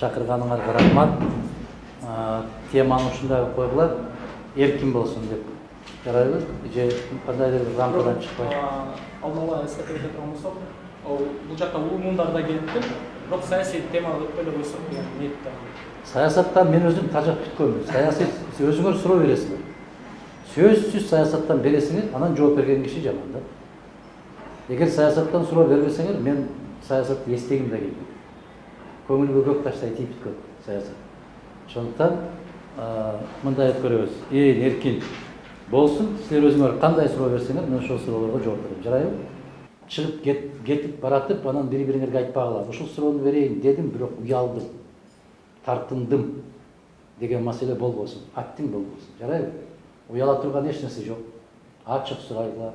чакырганыңарга рахмат. Теманы ушундай койгула, эркин болсун деп. Жарайбы? Же кандайдыр бир рамкадан чыкпай. Алдын эскертип өтө турмусак, бул жакка уюмдарда келиптир, бирок саясий тема өтпөй эле койсок деген ниетте. Саясаттан мен өзüm тажак бүткөнмүн. Саясий өзүңөр суроо бересиңер. Сөзсүз саясаттан бересиңер, анан жооп берген киши жаман да. Эгер саясаттан суроо бербесеңер, мен саясатты эстегим да келбейт. Көңүлгө көк таштай тийип бүткөн саясат. Ошондуктан мындай өткөрөбүз. Эркин болсун, силер өзүңөр кандай суроо берсеңер, мен ошол суроолорго жооп берем. Жарайбы? Чыгып кетип баратып, анан бири-бириңерге айтпагыла. Ушул суроону берейин дедим, бирок уялдым, тартындым деген маселе болбосун. Аттиң болбосун. Жарайбы? Уяла турган эч нерсе жок. Ачык сурайлар.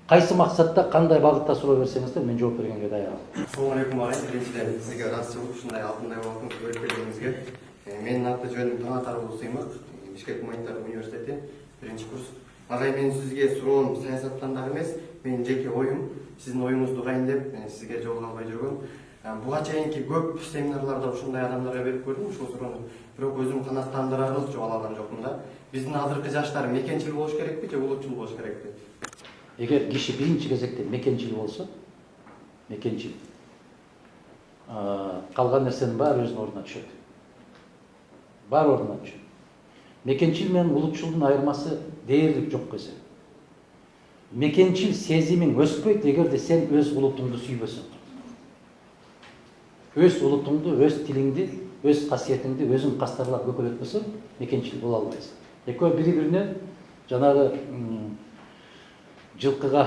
Кайсы максатта, кандай багытта суроо берсеңиздер, мен жооп бергенге даярмын. Assalamu alaikum ағайын. Біріншіден сізге рас болып ушундай алтындай уақытын көріп келгеніңізге. Менің аты жөнім Таңат Арбул Сыймак, Бишкек гуманитарлык университети, бірінші курс. Ағай, мен сізге суроом саясаттан дагы эмес, менин жеке оюм, сиздин оюңузду угайын деп мен сизге жолуга албай жүргөм. Буга чейинки көп семинарларда ушундай адамдарга берип көрдүм ушул суроону. Бирок өзүм канааттандырарлык жооп ала алган жокмун да. Биздин азыркы жаштар мекенчил болуш керекпи же улутчул болуш керекпи? Эгер киши биринчи кезекте мекенчил болсо, мекенчил. Калган нерсенин баары өзүнүн ордуна түшөт. Бар ордуна түшөт. Мекенчил менен улутчулдун айырмасы дээрлик жок көзө. Мекенчил сезимиң өспөйт эгерде сен өз улутуңду сүйбөсөң. Өз улутуңду, өз тилиңди, өз касиетиңди өзүң кастарлап көкөлөтпөсөң, мекенчил боло албайсың. Экөө бири-бирине жанагы жылкыда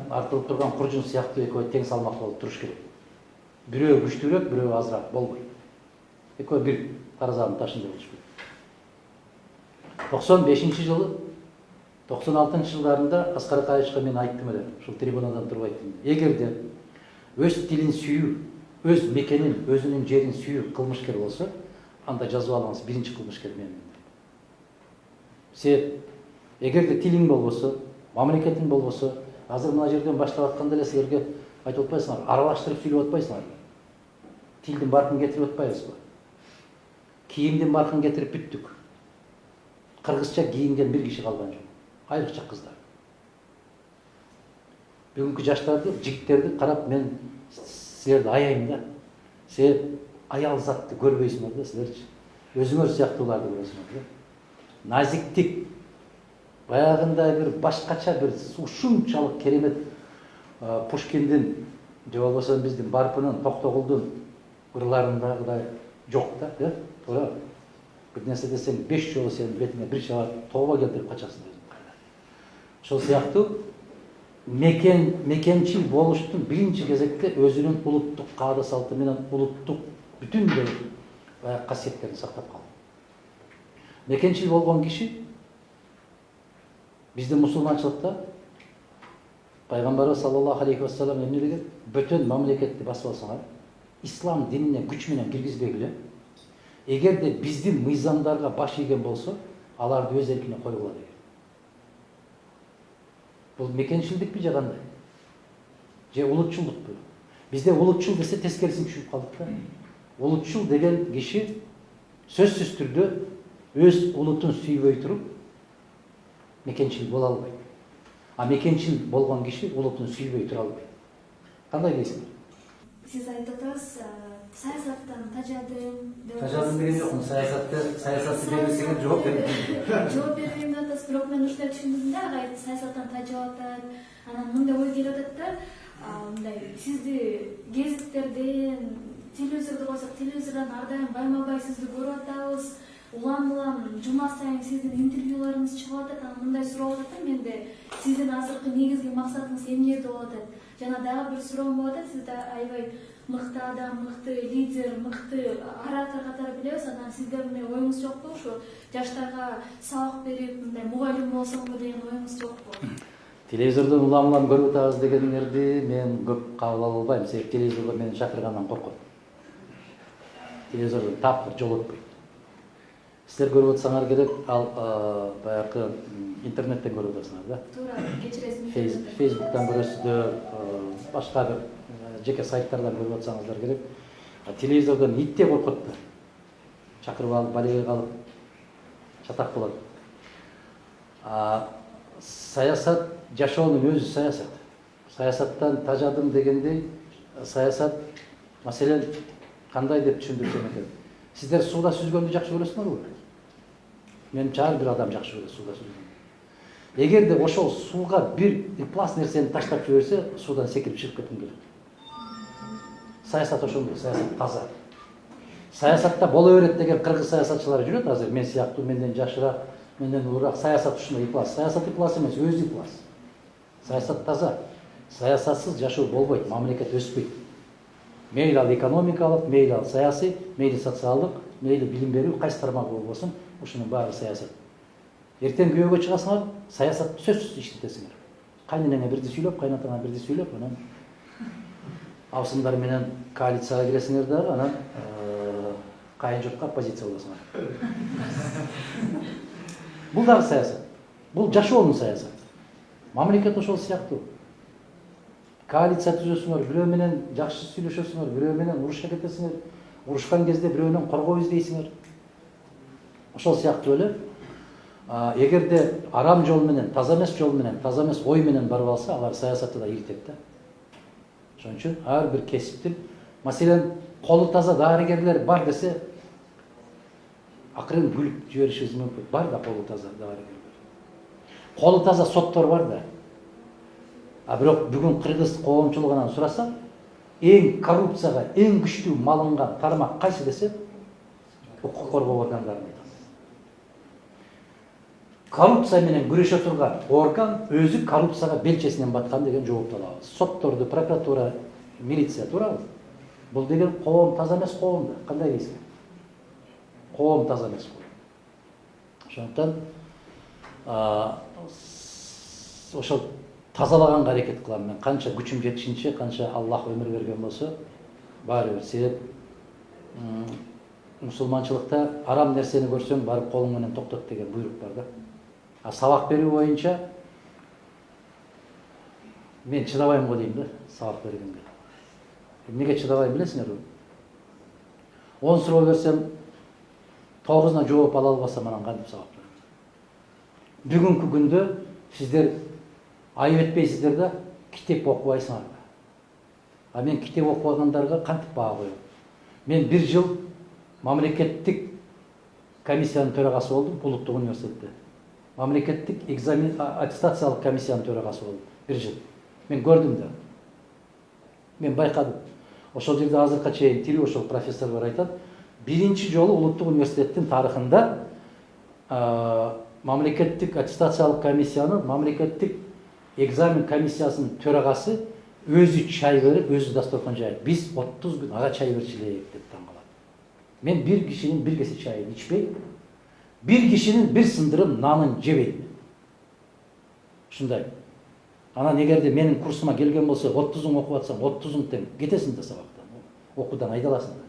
артылып турган куржун сыяктуу экөө тең салмак болуп туруш керек. Бирөө күчтүүрөөк, бирөө азыраак болбойт. Экөө бир таразанын ташында болуш керек. 95-жылы, 96 жылдарында Аскар Акаевичке мен айттым эле, ушул трибунадан туруп айттым. Эгерде өз тилин сүйүү, өз мекенин, өзүнүн жерин сүйүү кылмышкер болсо, анда жазып алыңыз, биринчи кылмышкер мен. Себеп, эгерде тилиң болбосо, мамлекетиң болбосо, азыр мына жерден баштап атканда эле силерге айтып атпайсыңар, аралаштырып сүйлөп атпайсыңар. Тилдин баркын кетирип атпайбызбы? Кийимдин баркын кетирип бүттүк. Кыргызча кийинген бир киши калган жок. Айрыкча кыздар. Бүгүнкү жаштарды, жигиттерди карап мен силерди аяйм да. Себеп аял затты көрбөйсүңөр да силерчи. Өзүңөр сыяктууларды көрөсүңөр да. Назиктик, баягындай бир башкача бир ушунчалык керемет Пушкиндин же болбосо биздин Барпынын, Токтогулдун ырларындагыдай жок да, туура. Бир нерсе десең 5 жолу сенин бетиңе бир чаба тооба келтирип качасың өзүң кайда. Ошол сыяктуу мекенчил болуштун биринчи кезекте өзүнүн улуттук каада салты менен улуттук бүтүндөй баягы касиеттерин сактап калуу. Мекенчил болгон киши биздин мусулманчылыкта пайгамбарыбыз саллаллаху алейхи вассалам эмне деген? Бөтөн мамлекетти басып алсаңар, ислам динине күч менен киргизбегиле. Эгерде биздин мыйзамдарга баш ийген болсо, аларды өз эркине койгула деген. Бул мекенчилдикпи же кандай? Же улутчулдукпу? Бизде улутчул десе тескерисин түшүнүп калдык да. Улутчул деген киши сөзсүз түрдө өз улутун сүйбөй туруп мекенчил боло албайт. А мекенчил болгон киши улутун сүйбөй тура албайт. Кандай дейсиңер? Сиз айтып атасыз, саясаттан тажадым. Тажадым деген жокмун, саясатты бербесеңер жооп бербейм. Жооп бербейм деп атасыз, бирок мен ушундай түшүндүм да, агай саясаттан тажап атат. Анан мындай ой келип атат да, мындай сизди гезиттерден, телевизорду койсок, телевизордон ар дайым байма-бай сизди көрүп атабыз. Улам жума сайын сиздин интервьюларыңыз чыгып атат, анан мындай суроо атат да менде, сиздин азыркы негизги максатыңыз эмне деп атат. Жана дагы бир суроом болуп атат, сизде аябай мыкты адам, мыкты лидер, мыкты оратор катары билебиз, анан сизде мындай оюңуз жокпу? Ушу жаштарга сабак берип, мындай мугалим болсоңбу деген оюңуз жокпу? Телевизордон улам көрүп атабыз дегендерди мен көп кабыл ала албайм, себеп телевизорго мени чакыргандан коркот. Телевизордон тапкыр жолотпойт. Силер көрүп атсаңар керек, ал баягы интернеттен көрүп атасыңар да. Туура, кечиресиз. Фейсбуктан көрөсүздөр, башка бир жеке сайттардан көрүп атсаңыздар керек. Телевизордон ит те коркот да. Чакырып алып, балеге калып, чатак болот. Саясат, жашоонун өзү саясат. Саясаттан тажадым дегендей, саясат, маселен, кандай деп түшүндүрсөм экен. Сиздер сууда сүзгөндү жакшы көрөсүңөрбү? Менимче ар бир адам жакшы көрөт сууда сүзгөндү. Эгерде ошол сууга бир ыплас нерсени таштап жиберсе, суудан секирип чыгып кетким келет. Саясат ошондой, саясат таза. Саясатта боло берет деген кыргыз саясатчылар жүрөт азыр, мен сыяктуу, менден жашыраак, менден улуураак. Саясат ушундай ыплас. Саясат ыплас эмес, өзү ыплас. Саясат таза. Саясатсыз жашоо болбойт, мамлекет өспөйт. Мейли ал экономикалык, мейли ал саясий, мейли социалдык, мейли билим берүү, кайсы тармагы болбосун, ушунун баары саясат. Эртең күйөөгө чыгасыңар, саясат сөзсүз иштетесиңер. Кайненеңе бирди сүйлөп, кайнатаңа бирди сүйлөп, анан абысындар менен коалицияга киресиңер дагы, анан кайын журтка оппозиция болосуңар. Бул дагы саясат. Бул жашоонун саясаты. Мамлекет ошол сыяктуу. Коалиция түзөсүңөр, бирөө менен жакшы сүйлөшөсүңөр, бирөө менен урушка кетесиңер, урушкан кезде бирөөнөн коргоо издейсиңер. Ошол сыяктуу эле. Эгерде арам жол менен, таза эмес жол менен, таза эмес ой менен барып алса, алар саясатты да ийгитет да. Ошон үчүн ар бир кесиптин, маселен, колу таза дарыгерлер бар десе, акырын күлүп жиберишибиз мүмкүн. Бар да колу таза дарыгерлер. Колу таза соттор бар да. Бирок бүгүн кыргыз коомчулугунан сураса, эң коррупцияга эң күчтүү малынган тармак кайсы десе, укук коргоо органдарын айтат. Коррупция менен күрөшө турган орган өзү коррупцияга белчесинен баткан деген жоопду алабыз. Сотторду, прокуратура, милиция туурабы? Бул деген коом таза эмес коом да. Кандай дейсиң? Коом таза эмес коом. Ошондуктан ошол тазалаганга аракет кылам мен. Канча күчүм жетишинче, канча Аллах өмүр берген болсо, баары бир. Себеп мусулманчылыкта арам нерсени көрсөң, барып колуң менен токтот деген буйрук бар да. Сабак берүү боюнча мен чыдабайм го дейм да, сабак бергенге. Эмнеге чыдабайм билесиңерби? 10 суроо берсем, 9-уна жооп ала албасам, анан кантип сабак берем? Бүгүнкү күндө сиздер айып этпейсиздер да, китеп окубайсыңар. Мен китеп окубагандарга кантип баа коем? Мен 1 жыл мамлекеттик комиссиянын төрагасы болдум Улуттук университетте. Мамлекеттик экзамен аттестациялык комиссиянын төрагасы болдум 1 жыл. Мен көрдүм да. Мен байкадым. Ошол жерде азыркыга чейин тири ошол профессорлор айтат, 1-чи жолу Улуттук университеттин тарыхында мамлекеттик аттестациялык комиссиянын, мамлекеттик экзамен комиссиясынын төрагасы өзү чай берип, өзү дасторкон жайып, биз 30 күн ага чай берчилейик деп таң калат. Мен 1 кишинин 1 кесе чайын ичпейм, 1 кишинин 1 сындырым нанын жебейм. Ушундай. Анан эгерде менин курсума келген болсо, 30-ың окуп атсаң, 30-ың тең кетесиң да сабактан. Окуудан айдаласың да.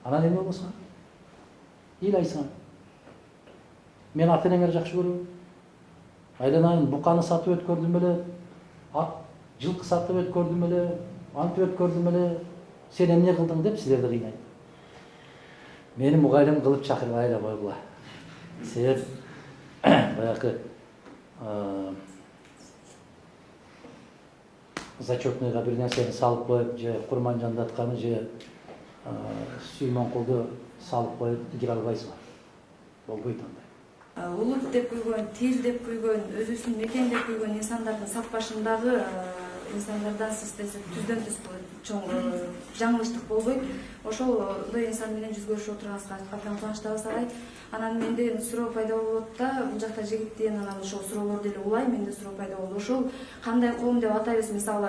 Анан эме болсо? Ыйлайсың. Мен ата-энеңерди жакшы көрөм. Айланайын буканы сатып өткөрдүм эле, ат жылкы сатып өткөрдүм эле, антип өткөрдүм эле. Сен эмне кылдың деп силерди кыйнайт. Мени мугалим кылып чакырбай эле койгула. Себеп баягы зачетныйга бир нерсени салып коюп, же Курманжандатканы, же Сүймөнкулду салып коюп кире албайсыңар. Болбойт андай. Улут деп күйгөн, тил деп күйгөн, өзүсүн мекен деп күйгөн инсандардын сап башындагы инсандардан сиз түздөн түз чоң жаңылыштык болбойт. Ошол инсан менен жүз көрүшүп отурганыбызга абдан кубанычтабыз агай. Анан менде суроо пайда болот да, бул жакта жигиттен анан ошол суроолорду эле улай, менде суроо пайда болду. Ошол кандай коом деп атайбыз, мисалы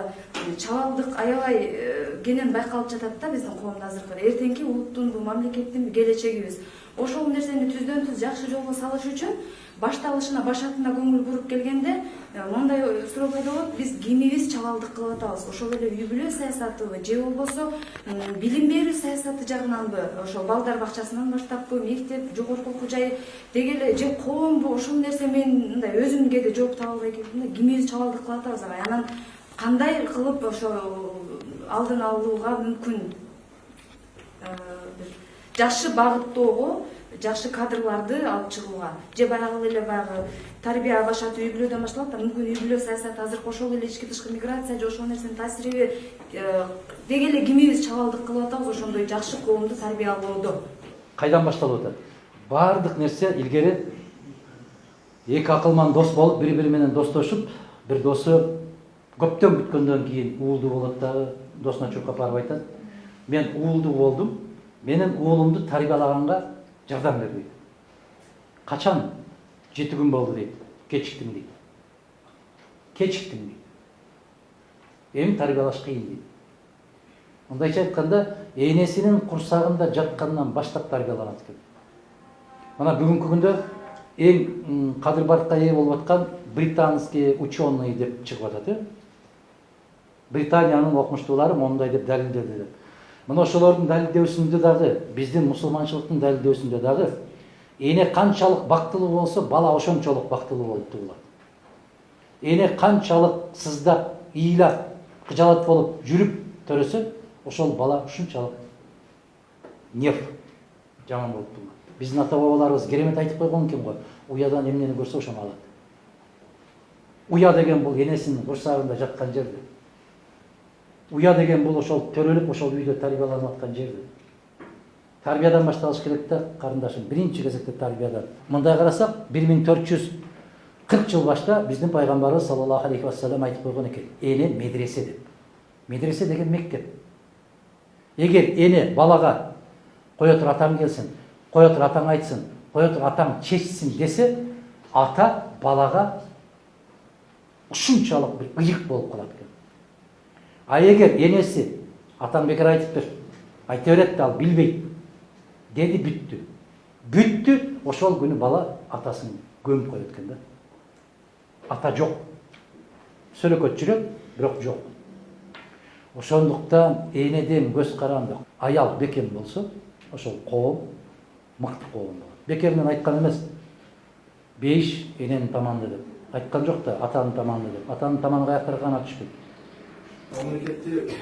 чабалдык аябай кенен байкалып жатат да биздин коомдо азыркы. Эртеңки улуттун, бул мамлекеттин келечегибиз. Ошол нерсени түздөн түз жакшы жолго салыш үчүн башталышына, башатына көңүл буруп келгенде мындай суроо пайда болот: биз кимибиз чабалдык кылып атабыз? Ошол эле үй бүлө саясатыбы, же болбосо билим берүү саясаты жагынанбы? Ошол балдар бакчасынан баштаппы, мектеп, жогорку окуу жай дегеле, же коомбу? Ошол нерсе мен мындай өзүм кээде жооп таба албай келдим. Кимибиз чабалдык кылып атабыз? Анан кандай кылып ошо алдын алууга мүмкүн бир жакшы багыттоого, жакшы кадрларды алып чыгууга, же баягы эле баягы тарбия башат үй бүлөдөн башталат да, мүмкүн үй бүлө саясаты азыр кошол эле ички тышкы миграция же ошол нерсенин таасириби деги эле кимибиз чабалдык кылып атабыз ошондой жакшы коомду тарбиялоодо. Кайдан башталып атат? Бардык нерсе илгери эки акылман дос болуп, бири-бири менен достошуп, бир досу көптөн күткөндөн кийин уулду болот дагы, досуна чуркап барып айтат: "Мен уулду болдум, менин уулумду тарбиялаганга жардам бер" дейт. Качан? 7 күн болду дейт. Кечиктим дейт. Кечиктим дейт. Эми тарбиялаш кыйын дейт. Мындайча айтканда, энесинин курсагында жаткандан баштап тарбиялаган экен. Мына бүгүнкү күндө эң кадыр баркка ээ болуп аткан британский ученый деп чыгып атат. Британиянын окумуштуулары мондай деп далилдеди деп. Мына ошолордун далилдөөсүндө дагы, биздин мусулманчылыктын далилдөөсүндө дагы эне канчалык бактылуу болсо, бала ошончолук бактылуу болуп туулат. Эне канчалык сыздап, ыйлап, кыжалат болуп жүрүп төрөсө, ошол бала ушунчалык нерв жаман болуп туулат. Биздин ата-бабаларыбыз керемет айтып койгон экен го, уядан эмнени көрсө ошону алат. Уя деген бул энесинин курсагында жаткан жер. Уя деген бул ошол төрөлүп, ошол үйдө тарбияланып аткан жер. Тарбиядан башталыш керек да, карындашым, биринчи кезекте тарбиядан. Мындай карасак, 1440 жыл башта биздин пайгамбарыбыз саллаллаху алейхи вассалам айтып койгон экен: эне медресе деп. Медресе деген мектеп. Эгер эне балага кое тур атаң келсин, кое тур атаң айтсын, кое тур атаң чечсин десе, ата балага ушунчалык бир ыйык болуп калат экен. А эгер энеси атаң бекер айтып бер, айта берет да ал билбейт деди, бүттү. Бүттү, ошол күнү бала атасын көмүп коет экен да. Ата жок. Сөлөкөт жүрөт, бирок жок. Ошондуктан энеден көз каранды аял бекем болсо, ошол коом мыкты коом болот. Бекеринен айткан эмес. Бейиш эненин таманында деп. Айткан жок да, атанын таманында деп. Атанын таманы каяктарга гана түшпөйт. Мамлекетте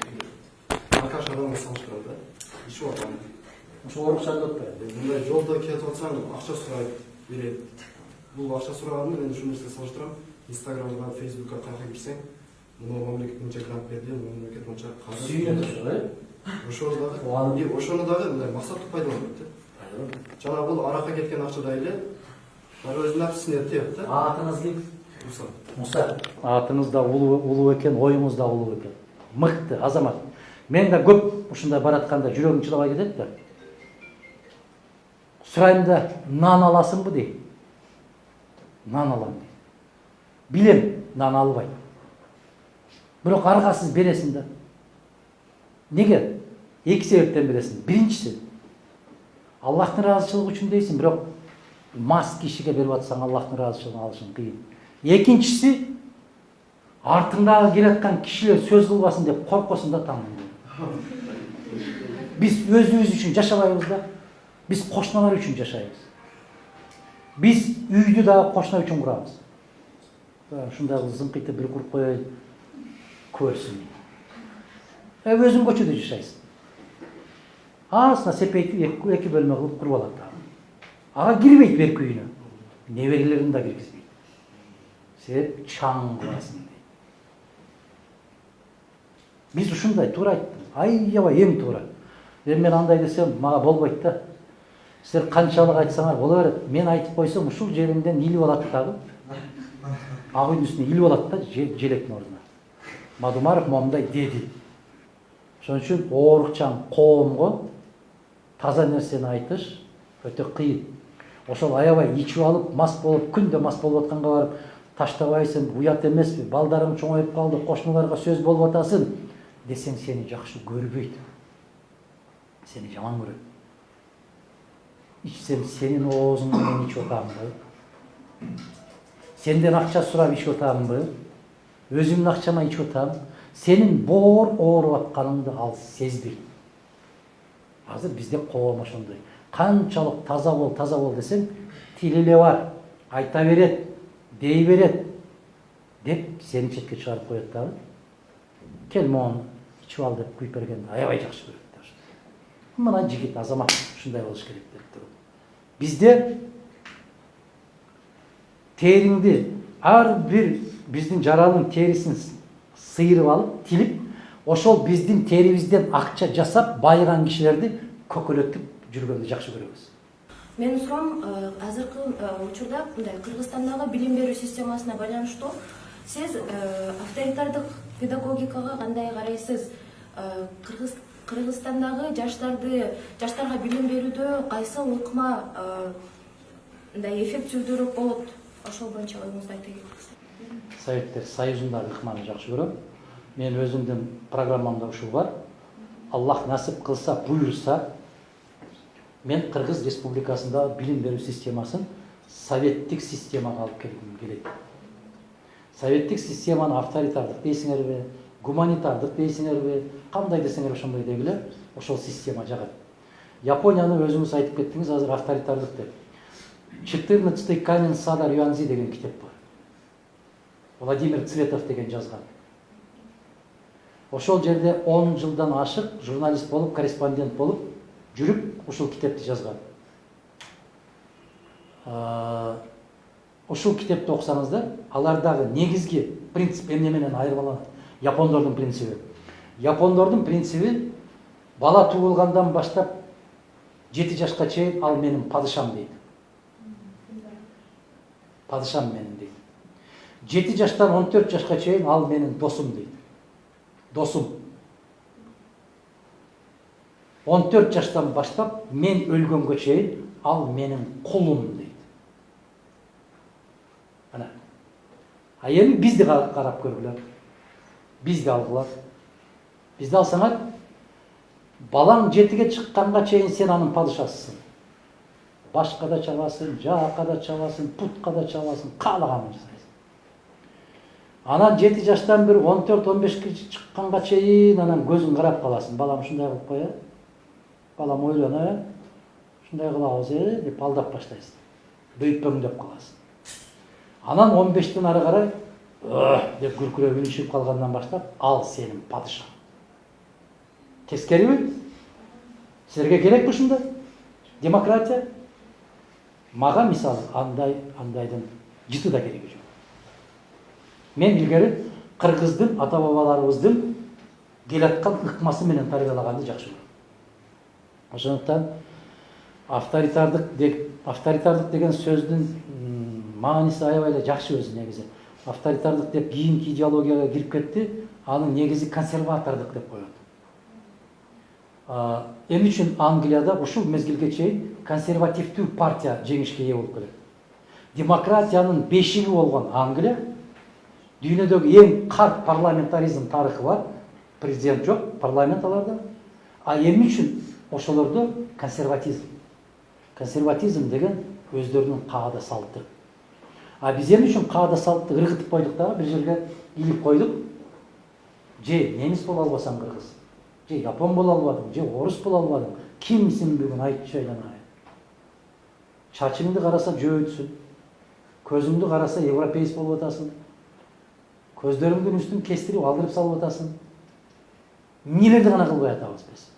акаш адамды салыштырат да. Иши бар. Ошол уруксат атпайбы. Мындай жолдо кетип атсаң, акча сурайт, берет. Бул акча сураганды мен ушул нерсе салыштырам. Инстаграмга, Фейсбукка кайра кирсең, мына мамлекет мынча грант берди, мамлекет мынча каржы. Сүйүнөт ошол, Ошол дагы, ошону дагы мындай максаттык пайдаланат да. Жана бул аракка кеткен акчадай эле өзүнүн нәпсисине тиет да. Атыңыз ким? Муса. Муса. Атыңыз да улуу экен, оюңуз да улуу экен. Мыкты азамат. Мен да көп ушундай баратканда жүрөгүм чыдабай кетет да. Сурайм да, нан аласыңбы дейт. Нан алам дейт. Билем, нан албайт. Бирок аргасыз бересиң да. Неге? Эки себептен бересиң. Биринчиси, Аллахтын ыраазычылыгы үчүн дейсиң, бирок мас кишиге берип атсаң Аллахтын ыраазычылыгын алышың кыйын. Экинчиси, артыңдагы келаткан кишилер сөз кылбасын деп коркосуң да таңдың. Биз өзүбүз үчүн жашабайбыз да. Биз кошуналар үчүн жашайбыз. Биз үйдү дагы кошуна үчүн курабыз. Ушундай зыңкыйтып бир куруп коеюн, көрсүн. Өзүң көчөдө жашайсың. Асына сепейтип эки бөлмө кылып куруп алат да. Ага кирбейт берки үйүнө. Неберелерин да киргизбейт. Сен чаң кыласың дейт. Биз ушундай туура айттым. Аябай эң туура. Мен андай десем мага болбойт да. Силер канчалык айтсаңар боло берет. Мен айтып койсом ушул жериңден илип алат дагы. Ак үйдүн үстүнө илип алат да желектин ордуна. Мадумаров момундай деди. Ошон үчүн оорукчан коомго таза нерсени айтыш өтө кыйын. Ошол аябай ичип алып, мас болуп, күндө мас болуп атканга барып таштабайсың, уят эмеспи, балдарың чоңоюп калды, кошуналарга сөз болуп атасың десең сени жакшы көрбөйт. Сени жаман көрөт. Ичсем сенин оозуң менен ичип атамбы? Сенден акча сурап ичип атамбы? Өзүмдүн акчама ичип атам? Сенин боор ооруп атканыңды ал сезбейт. Азыр бизде коом ошондой. Канчалык таза бол десең, тили эле бар, айта берет, дей берет деп сени четке чыгарып коет дагы. Кел мону ичип ал деп күйүп бергенди аябай жакшы көрөт. мына жигит азамат ушундай болуш керек деп туруп. Бизде териңди ар бир биздин жаранын терисин сыйырып алып, тилип, ошол биздин терибизден акча жасап байыган кишилерди көкөлөтүп жүргөндү жакшы көрөбүз. Менин суроом азыркы учурда мындай Кыргызстандагы билим берүү системасына байланыштуу сиз авторитардык педагогикага кандай карайсыз? Кыргызстандагы жаштарга билим берүүдө кайсыл ыкма мындай эффективдүүрөөк болот? Ошол боюнча оюңузду айта кетсеңиз. Советтер Союзундагы ыкманы жакшы көрөм. Мен өзүмдүн программамда ушул бар. Аллах насип кылса, буйрса, мен Кыргыз Республикасындагы билим берүү системасын советтик системага алып келгим келет. Советтик системаны авторитардык дейсиңерби, гуманитардык дейсиңерби, кандай десеңер ошондой дегиле, ошол система жагат. Японияны өзүңүз айтып кеттиңиз, азыр авторитардык деп. 14-й Канин Сада Рюанзи деген китеп бар. Владимир Цветов деген жазган. Ошол жерде 10 жылдан ашык журналист болуп, корреспондент болуп жүрүп, ушул китепти жазган. Ушул китепти окусаңыздар, алардагы негизги принцип эмне менен айырмаланат? Япондордун принциби. Япондордун принциби бала туулгандан баштап 7 жашка чейин ал менин падышам дейт. Падышам менин дейт. 7 жаштан 14 жашка чейин ал менин досум дейт. Досум. 14 жаштан баштап мен өлгөнгө чейин ал менин кулум дейт. Ана. А эми бизди карап көргүлөр. Бизди алгыла. Бизди алсаңар, балаң 7ге чыкканга чейин сен анын падышасысың. Башка да чабасың, жаакка да чабасың, путка да чабасың, каалаганын жасайсың. Анан 7 жаштан бир 14-15ке чыкканга чейин анан көзүң карап каласың. Балам ушундай кылып кой, балам ойлоно, ушундай кылабыз, деп алдап баштайсың. Büyütпөң деп каласың. Анан 15тен ары карай деп күркүрөп үнүшүп калгандан баштап ал сенин падышаң. Тескериби? Силерге керекпи ушундай? Демократия? Мага мисалы андайдын жыты да кереги жок. Мен илгери кыргыздын ата бабаларыбыздын келаткан ыкмасы менен тарбиялаганды жакшы көрөм. Ошондуктан авторитардык деген сөздүн мааниси аябай эле жакшы өзү негизи. Авторитардык деп кийинки идеологияга кирип кетти, анын негизи консерватордук деп коет. Эмне үчүн Англияда ушул мезгилге чейин консервативдүү партия жеңишке ээ болуп келет. Демократиянын бешиги болгон Англия дүйнөдөгү эң карт парламентаризм тарыхы бар. Президент жок, парламент аларда. А эмне үчүн ошолордо консерватизм? Консерватизм деген өздөрүнүн каада салты. А биз эмне үчүн каада салтты ыргытып койдук да, бир жерге илип койдук? Же немис боло албасаң кыргыз, же япон боло албадың, же орус боло албадың. Кимсиң бүгүн айтчы айланайын. Чачыңды караса жөөтсүн, көзүңдү караса европейс болуп атасың, көздөрүңдүн үстүн кестирип алдырып салып атасың. Эмнелерди гана кылбай атабыз биз.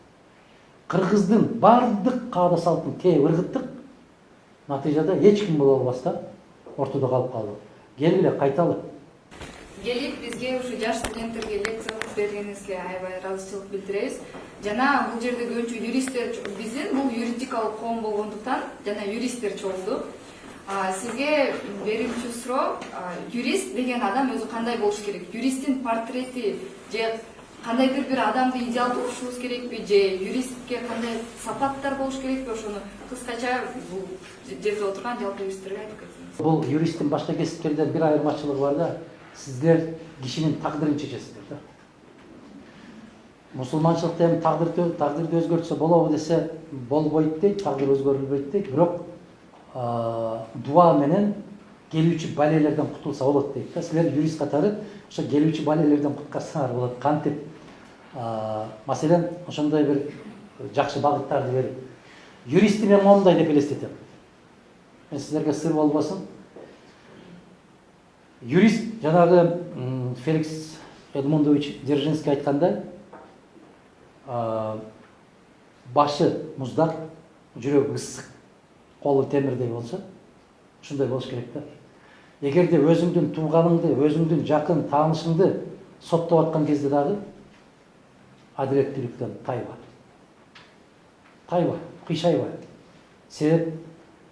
Кыргыздын бардык каада салтын тээ ыргыттык. Натыйжада эч ким боло албастан ортодо калып калдык. Келгиле кайталы. Келип бизге ушу жаш студенттерге лекция окуп бергениңизге аябай ыраазычылык билдиребиз. Жана бул жерде көбүнчө юристтер, биздин бул юридикалык коом болгондуктан жана юристтер чогулду. Сизге берүүчү суроо, юрист деген адам өзү кандай болуш керек? Юристтин портрети же кандайдыр бир адамды идеалдуу кушубуз керекпи, же юристке кандай сапаттар болуш керекпи? Ошону кыскача бул жерде отурган жалпы юристтерге айтып кетсеңиз. Бул юристтин башка кесиптерден бир айырмачылыгы бар да, сиздер кишинин тагдырын чечесиздер да. Мусулманчылыкта эми тагдырды өзгөртсө болобу десе болбойт дейт, тагдыр өзгөрүлбөйт дейт, бирок дуа менен келүүчү балелерден кутулса болот дейт да. Силер юрист катары ошо келүүчү балелерден куткарсаңар болот. Кантип маселен ошондой бир жакшы багыттарды берип. Юристти мен момундай деп элестетем. Мен силерге сыр болбосун. Юрист жанагы Феликс Эдмундович Дзержинский айткандай, башы мұздақ, жүрегі ыстық, қолы темірдей болса, ушундай болуш керек да. Эгерде өзүңдүн тууганыңды, өзүңдүн жакын таанышыңды соттоп аткан кезде дагы адилеттүүлүктөн тайба. Тайба, кыйшайба. Себеп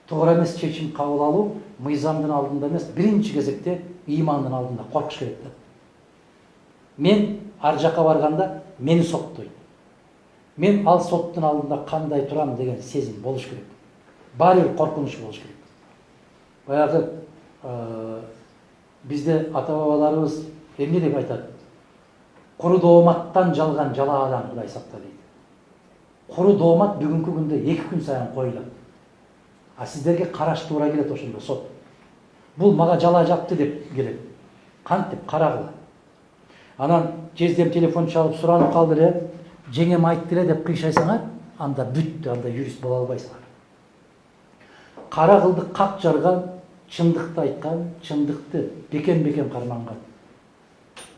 туура эмес чечим кабыл алуу мыйзамдын алдында эмес, биринчи кезекте ыймандын алдында коркуш керек да. Мен ар жакка барганда мени соттойт. Мен ал соттун алдында кандай турам деген сезим болуш керек. Баары бир коркунуч болуш керек. Баягы бизде ата-бабаларыбыз эмне деп айтат? Куру дооматтан жалган жалаадан Кудай сакта дейт. Куру доомат бүгүнкү күндө 2 күн сайын коюлат. А сиздерге караш туура келет ошондо сот. Бул мага жала жапты деп келет. Кантип карагыла. Анан жездем телефон чалып суранып калды эле, жеңем айтты эле деп кыйшайсаңар, анда бүттү, анда юрист боло албайсыңар. Кара кылды как жарган, чындыкты айткан, чындыкты бекем карманган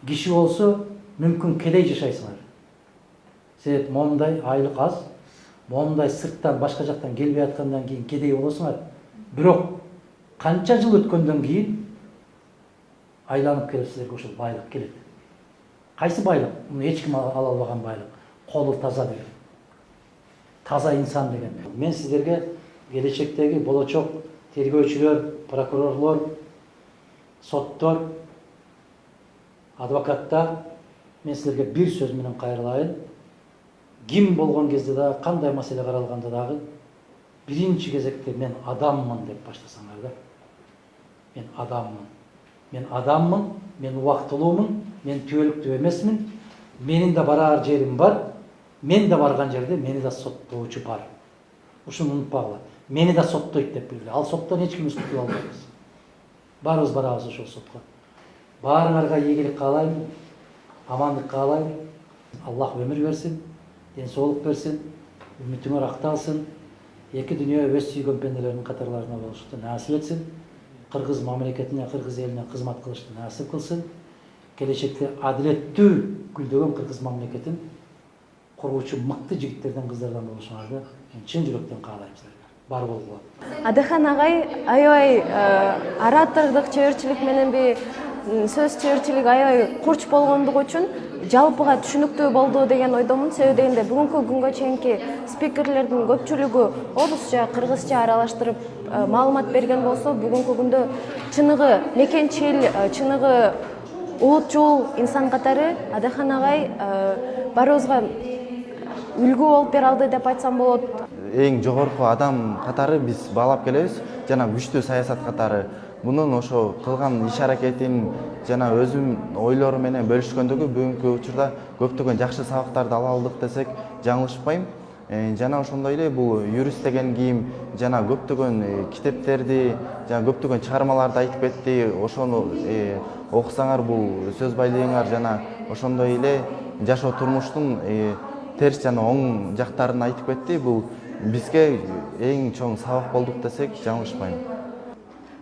киши болсо мүмкүн кедей жашайсыңар. Себеп момундай айлык аз, момундай сырттан башка жактан келбей аткандан кийин кедей болосуңар. Бирок канча жыл өткөндөн кийин айланып келип силерге ошол байлык келет. Кайсы байлык? Муну эч ким ала албаган байлык. Колу таза деген. Таза инсан деген. Мен сиздерге келечектеги болочок тергөөчүлөр, прокурорлор, соттор, адвокаттар, мен силерге бир сөз менен кайрылайын. Ким болгон кезде дагы, кандай маселе каралганда дагы биринчи кезекте мен адаммын деп баштасаңар да. Мен адаммын. Мен адаммын, мен убактылуумун, мен түбөлүктүү эмесмин. Менин да барар жерим бар. Мен да барган жерде мени да соттоочу бар. Ушуну унутпагыла. Мени да соттойт деп билгиле. Ал соттон эч кимибиз кутула албайбыз. Баарыбыз барабыз ошол сотко. Баарыңарга ийгилик каалайм, амандык каалайм. Аллах өмүр берсин, ден соолук берсин, үмүтүңөр акталсын. Эки дүйнө өз сүйгөн пенделердин катарларына болушту насип этсин. Кыргыз мамлекетине, кыргыз элине кызмат кылышты насип кылсын. Келечекте адилеттүү гүлдөгөн кыргыз мамлекетин куруучу мыкты жигиттерден, кыздардан болушуңарды мен чын жүрөктөн каалайм силерге. Бар болгула. Адахан агай аябай оратордук чеберчилик менен сөз чеберчилиги аябай курч болгондугу үчүн жалпыга түшүнүктүү болду деген ойдомун. Себеби дегенде бүгүнкү күнгө чейинки спикерлердин көпчүлүгү орусча, кыргызча аралаштырып маалымат берген болсо, бүгүнкү күндө чыныгы мекенчил, чыныгы улутчул инсан катары Адахан агай баарыбызга үлгү болуп бере алды деп айтсам болот. Эң жогорку адам катары биз баалап келебиз, жана күчтүү саясат катары. Мунун ошо кылган иш аракетин жана өзүм ойлору менен бөлүшкөндөгү бүгүнкү учурда көптөгөн жакшы сабактарды ала алдык десек жаңылышпайм. Жана ошондой эле бул юрист деген кийим жана көптөгөн китептерди, жана көптөгөн чыгармаларды айтып кетти. Ошону окусаңар бул сөз байлыгыңар жана ошондой эле жашоо турмуштун терс жана оң жактарын айтып кетти. Бул бизге эң чоң сабак болдук десек жаңылышпайм.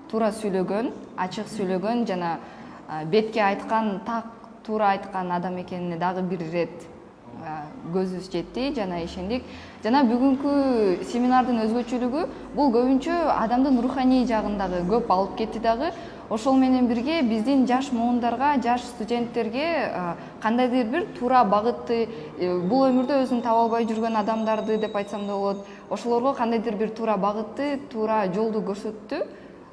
Туура сүйлөгөн, ачык сүйлөгөн жана бетке айткан, так туура айткан адам экенине дагы бир ирет көзүбүз жетти жана ишендик. Жана бүгүнкү семинардын өзгөчөлүгү бул көбүнчө адамдын руханий жагындагы көп алып кетти дагы. Ошол менен бирге биздин жаш муундарга, жаш студенттерге кандайдыр бир туура багытты, бул өмүрдө өзүн таба албай жүргөн адамдарды деп айтсам да болот, ошолорго кандайдыр бир туура багытты, туура жолду көрсөттү.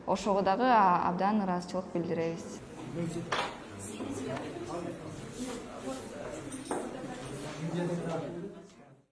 Ошого дагы абдан ыраазычылык билдиребиз.